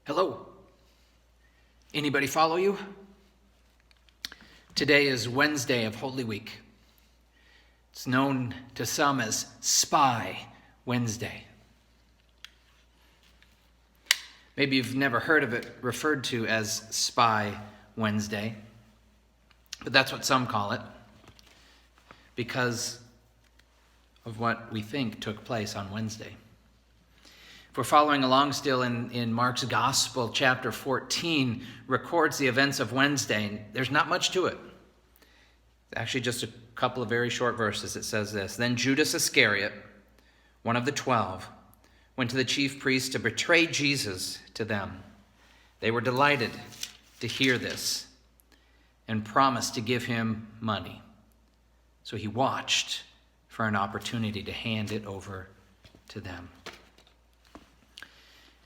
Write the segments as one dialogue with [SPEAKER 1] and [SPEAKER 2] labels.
[SPEAKER 1] Hello. Anybody follow you? Today is Wednesday of Holy Week. It's known to some as Spy Wednesday. Maybe you've never heard of it referred to as Spy Wednesday, but that's what some call it because of what we think took place on Wednesday. If we're following along still in Mark's Gospel, chapter 14 records the events of Wednesday. There's not much to it. It's actually just a couple of very short verses. It says this: Then Judas Iscariot, one of the 12, went to the chief priests to betray Jesus to them. They were delighted to hear this and promised to give him money. So he watched for an opportunity to hand it over to them.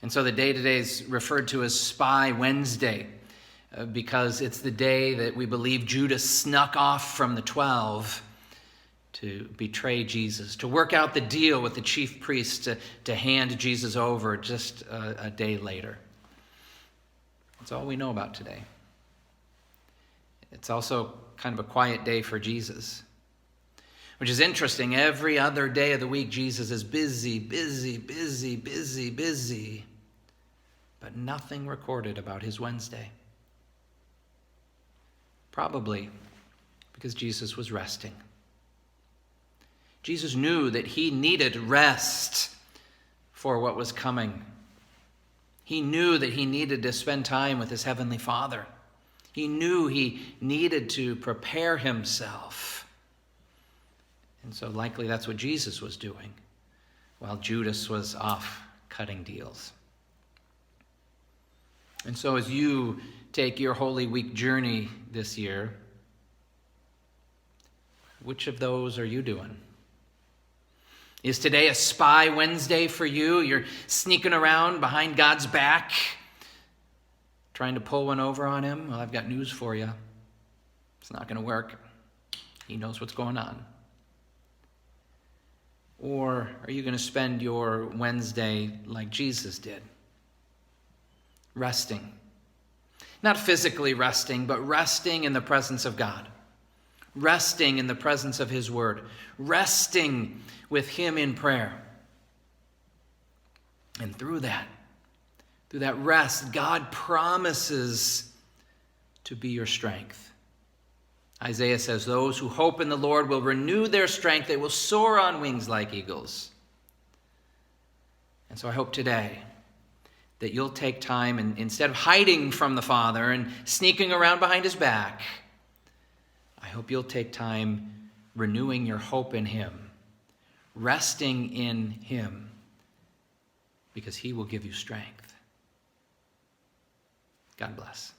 [SPEAKER 1] And so the day today is referred to as Spy Wednesday because it's the day that we believe Judas snuck off from the 12 to betray Jesus, to work out the deal with the chief priests to hand Jesus over just a day later. That's all we know about today. It's also kind of a quiet day for Jesus, which is interesting. Every other day of the week, Jesus is busy, but nothing recorded about his Wednesday. Probably because Jesus was resting. Jesus knew that he needed rest for what was coming. He knew that he needed to spend time with his heavenly Father. He knew he needed to prepare himself. And so likely that's what Jesus was doing while Judas was off cutting deals. And so as you take your Holy Week journey this year, which of those are you doing? Is today a Spy Wednesday for you? You're sneaking around behind God's back, trying to pull one over on him? Well, I've got news for you. It's not going to work. He knows what's going on. Or are you going to spend your Wednesday like Jesus did? Resting. Not physically resting, but resting in the presence of God. Resting in the presence of his word. Resting with him in prayer. And through that rest, God promises to be your strength. Isaiah says, those who hope in the Lord will renew their strength. They will soar on wings like eagles. And so I hope today that you'll take time and instead of hiding from the Father and sneaking around behind his back, I hope you'll take time renewing your hope in him, resting in him, because he will give you strength. God bless.